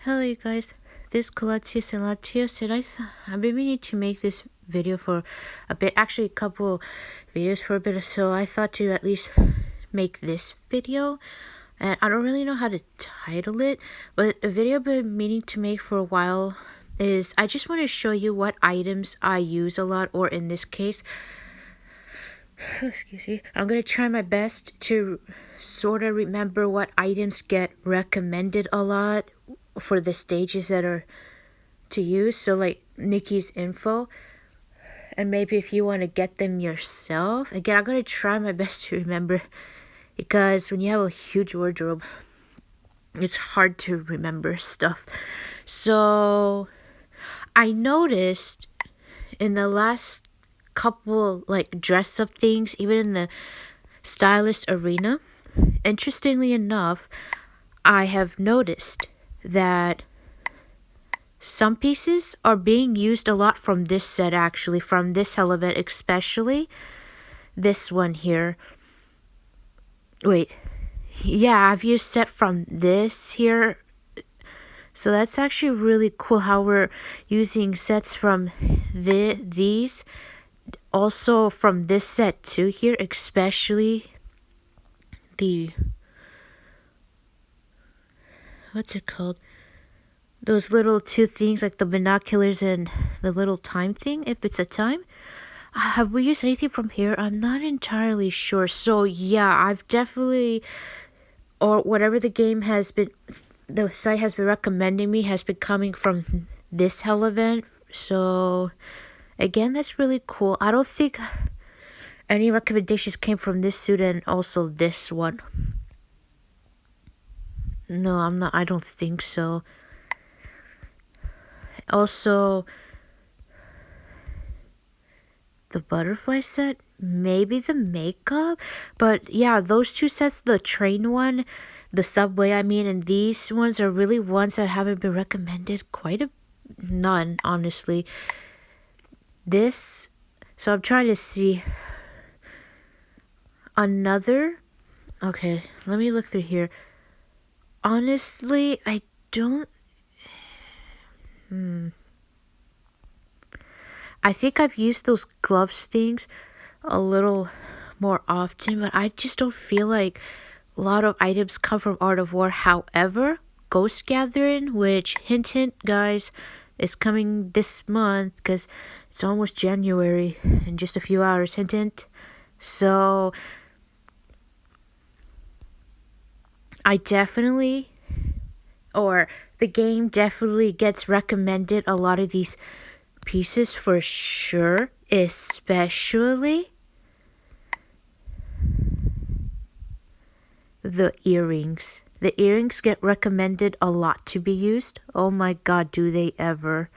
Hello you guys, this is Colatius and Latius, and I've been meaning to make this video for a bit, actually a couple videos for a bit, so I thought to at least make this video. And I don't really know how to title it, but a video I've been meaning to make for a while is I just want to show you what items I use a lot, or in this case, excuse me, I'm going to try my best to sort of remember what items get recommended a lot for the stages that are to use. So like Nikki's info, and maybe if you want to get them yourself. Again, I'm going to try my best to remember, because when you have a huge wardrobe, it's hard to remember stuff. So I noticed in the last couple like dress up things, even in the stylist arena, interestingly enough, I have noticed that some pieces are being used a lot from this set, actually, from this Hellevet, especially this one here. Wait, yeah, I've used set from this here. So that's actually really cool how we're using sets from these. Also from this set too here, especially the, what's it called? Those little two things like the binoculars and the little time thing, if it's a time. Have we used anything from here? I'm not entirely sure. So yeah, I've definitely, or whatever the game has been, the site has been recommending me has been coming from this hell event. So again, that's really cool. I don't think any recommendations came from this suit and also this one. No, I don't think so. Also, the butterfly set, maybe the makeup, but yeah, those two sets, the train one, the subway, I mean, and these ones are really ones that haven't been recommended none, honestly. So I'm trying to see another. Okay, let me look through here. Honestly, I don't. I think I've used those gloves things a little more often, but I just don't feel like a lot of items come from Art of War. However, Ghost Gathering, which hint hint guys, is coming this month because it's almost January in just a few hours, hint hint. So I definitely, or the game definitely gets recommended a lot of these pieces for sure, especially the earrings. The earrings get recommended a lot to be used. Oh my god, do they ever.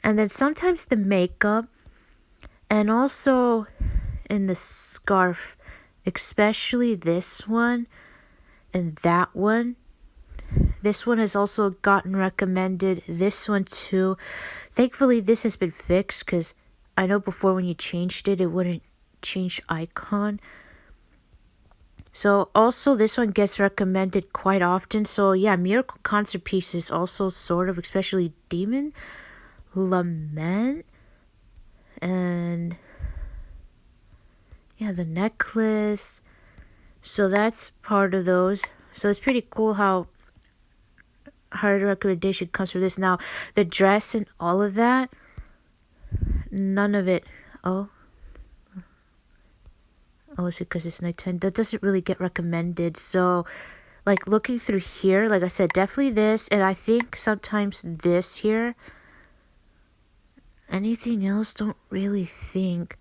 And then sometimes the makeup, and also in the scarf, especially this one and that one. This one has also gotten recommended. This one too. Thankfully, this has been fixed, because I know before when you changed it, it wouldn't change icon. So also this one gets recommended quite often. So yeah, Miracle Concert pieces also sort of, especially Demon Lament, and yeah, the necklace. So that's part of those. So it's pretty cool how hard recommendation comes from this. Now the dress and all of that, none of it. Oh, is it because it's nighttime? That doesn't really get recommended. So like looking through here, like I said, definitely this, and I think sometimes this here. Anything else, don't really think.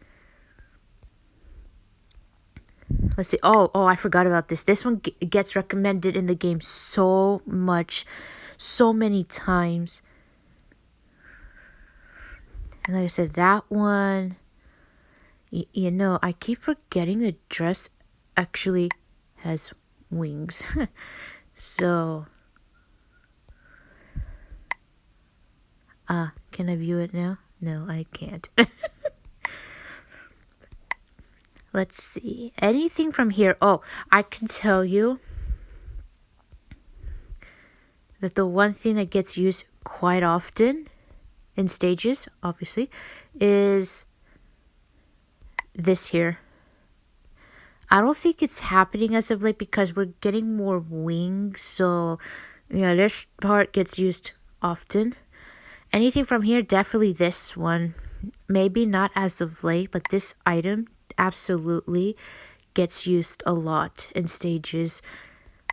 Let's see. Oh, I forgot about this. This one gets recommended in the game so much, so many times. And like I said, that one, you know, I keep forgetting the dress actually has wings. So, can I view it now? No, I can't. Let's see. Anything from here? Oh, I can tell you. that the one thing that gets used quite often in stages, obviously, is this here. I don't think it's happening as of late because we're getting more wings. So, yeah, this part gets used often. Anything from here, definitely this one. Maybe not as of late, but this item absolutely gets used a lot in stages.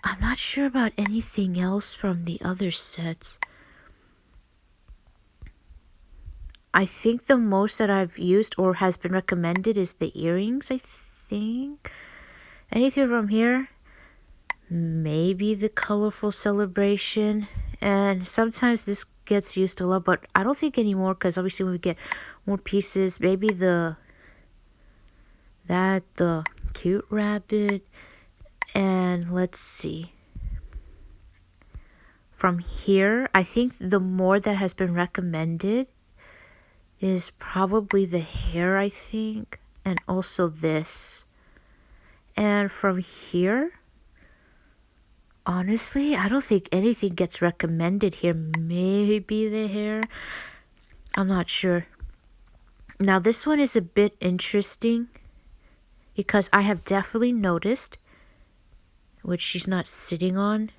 I'm not sure about anything else from the other sets. I think the most that I've used or has been recommended is the earrings, I think. Anything from here? Maybe the colorful celebration. And sometimes this gets used a lot, but I don't think anymore because obviously when we get more pieces, maybe the cute rabbit. And let's see. From here, I think the more that has been recommended is probably the hair, I think, and also this. And from here, honestly, I don't think anything gets recommended here. Maybe the hair. I'm not sure. Now, this one is a bit interesting because I have definitely noticed, which she's not sitting on,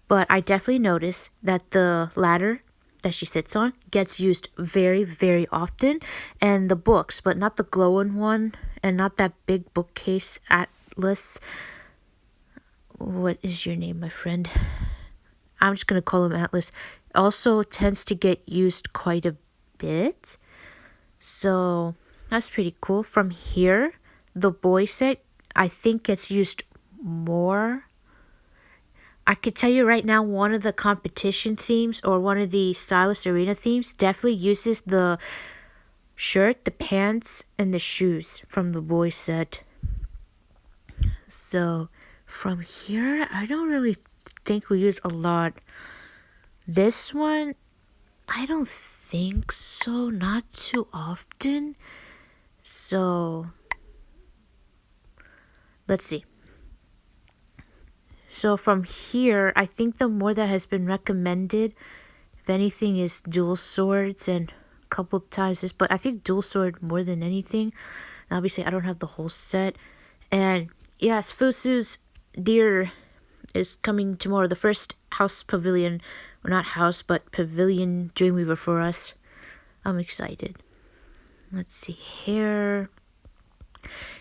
but I definitely noticed that the ladder that she sits on gets used very, very often. And the books, but not the glowing one and not that big bookcase Atlas. What is your name, my friend? I'm just going to call him Atlas. Also tends to get used quite a bit. So that's pretty cool. From here, the boy set, I think gets used more. I could tell you right now, one of the competition themes or one of the Stylist Arena themes definitely uses the shirt, the pants, and the shoes from the boy set. So from here, I don't really think we use a lot. This one, I don't think so. Not too often. So let's see. So from here, I think the more that has been recommended, if anything, is dual swords and a couple times this, but I think dual sword more than anything. Obviously, I don't have the whole set. And yes, Fusu's Deer is coming tomorrow. The first house pavilion, or not house, but pavilion Dreamweaver for us. I'm excited. Let's see here.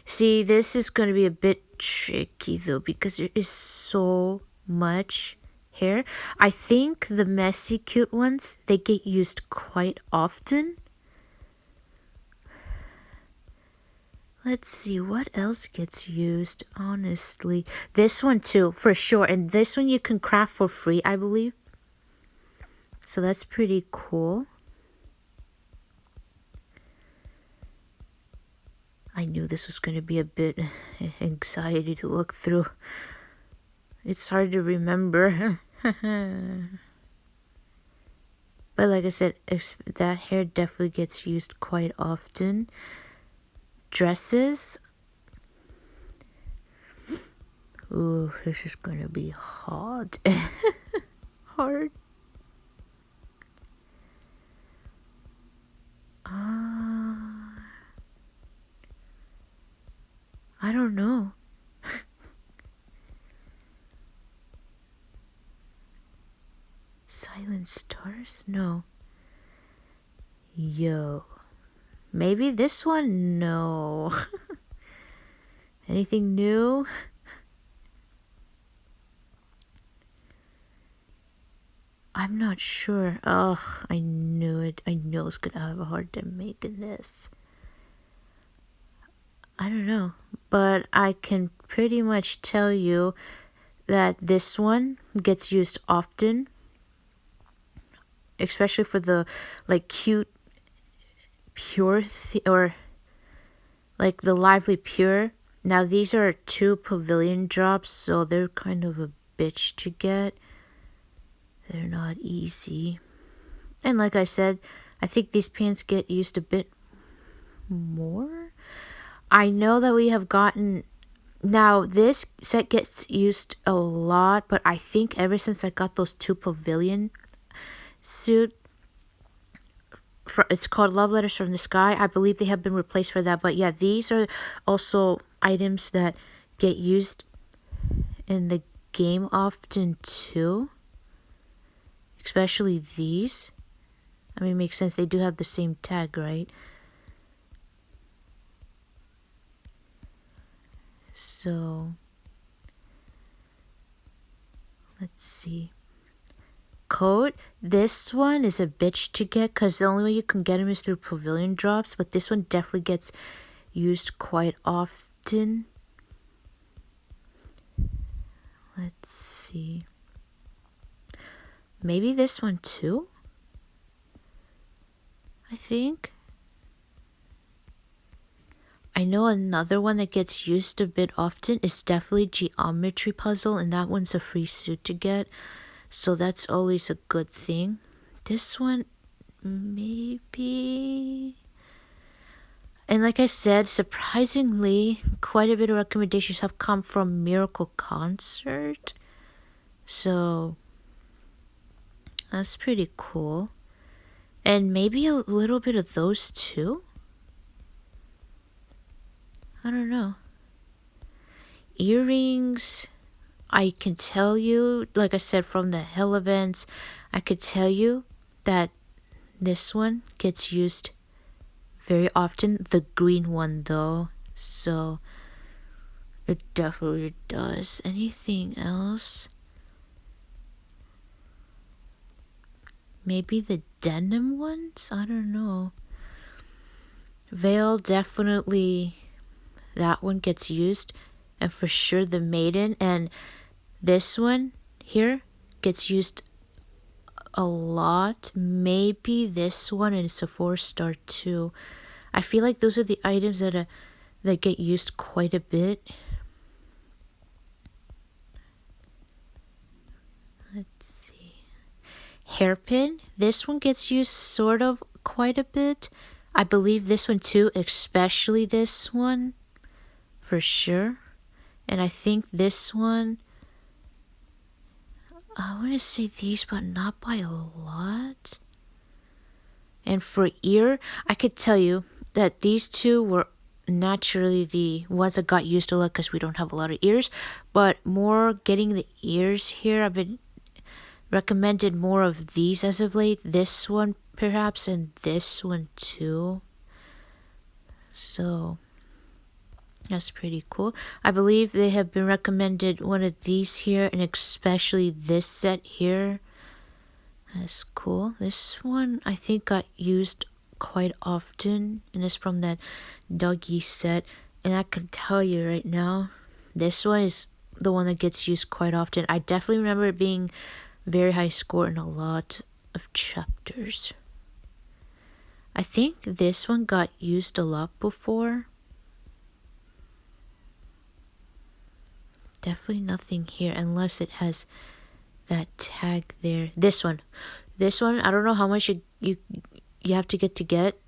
See, this is going to be a bit tricky though because there is so much hair. I think the messy cute ones, they get used quite often. Let's see what else gets used, honestly. This one too, for sure. And this one you can craft for free, I believe. So that's pretty cool. I knew this was going to be a bit anxiety to look through. It's hard to remember. But like I said, that hair definitely gets used quite often. Dresses. Ooh, this is going to be hard. Hard. I don't know. Silent Stars? No. Yo. Maybe this one? No. Anything new? I'm not sure. Ugh, I knew it. I knew I was gonna have a hard time making this. I don't know. But I can pretty much tell you that this one gets used often. Especially for the like cute pure or like the lively pure. Now these are 2 pavilion drops, so they're kind of a bitch to get. They're not easy. And like I said, I think these pants get used a bit more. I know that we have gotten Now, this set gets used a lot, but I think ever since I got those 2 pavilion suit, it's called Love Letters from the Sky. I believe they have been replaced for that. But yeah, these are also items that get used in the game often too. Especially these. I mean, it makes sense. They do have the same tag, right? So, let's see. Code. This one is a bitch to get because the only way you can get him is through pavilion drops. But this one definitely gets used quite often. Let's see. Maybe this one too? I think. I know another one that gets used a bit often is definitely Geometry Puzzle, and that one's a free suit to get. So that's always a good thing. This one, maybe. And like I said, surprisingly, quite a bit of recommendations have come from Miracle Concert. So that's pretty cool. And maybe a little bit of those too. I don't know. Earrings, I can tell you, like I said, from the Hell events, I could tell you that this one gets used very often. The green one though. So it definitely does. Anything else? Maybe the denim ones? I don't know. Veil, definitely that one gets used. And for sure the maiden. And this one here gets used a lot. Maybe this one, and it's a 4-star too. I feel like those are the items that get used quite a bit. Let's see. Hairpin. This one gets used sort of quite a bit. I believe this one too, especially this one. For sure. And I think this one, I want to say these, but not by a lot. And for ear, I could tell you that these two were naturally the ones that got used a lot because we don't have a lot of ears. But more getting the ears here, I've been recommended more of these as of late. This one perhaps, and this one too. So that's pretty cool. I believe they have been recommended one of these here, and especially this set here. That's cool. This one I think got used quite often, and it's from that doggy set. And I can tell you right now, this one is the one that gets used quite often. I definitely remember it being very high score in a lot of chapters. I think this one got used a lot before. Definitely nothing here unless it has that tag there. This one, I don't know how much you have to get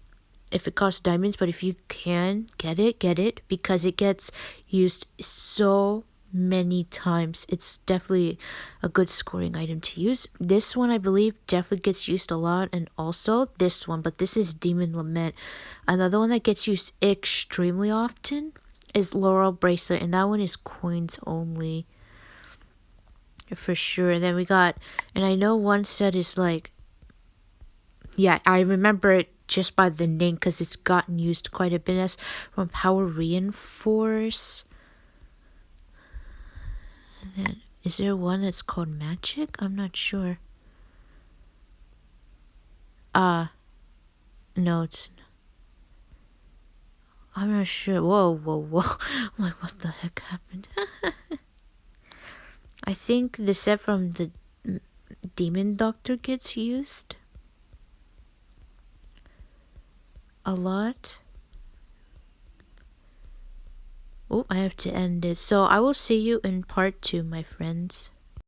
if it costs diamonds, but if you can get it because it gets used so many times. It's definitely a good scoring item to use. This one I believe definitely gets used a lot, and also this one, but this is Demon Lament. Another one that gets used extremely often is Laurel Bracelet, and that one is coins only for sure. And then we got, and I know one set is like, yeah, I remember it just by the name because it's gotten used quite a bit, as from Power Reinforce. And then is there one that's called Magic? I'm not sure. No, it's, I'm not sure. Whoa. I'm like, what the heck happened? I think the set from the Demon Doctor gets used a lot. Oh, I have to end it. So I will see you in part 2, my friends.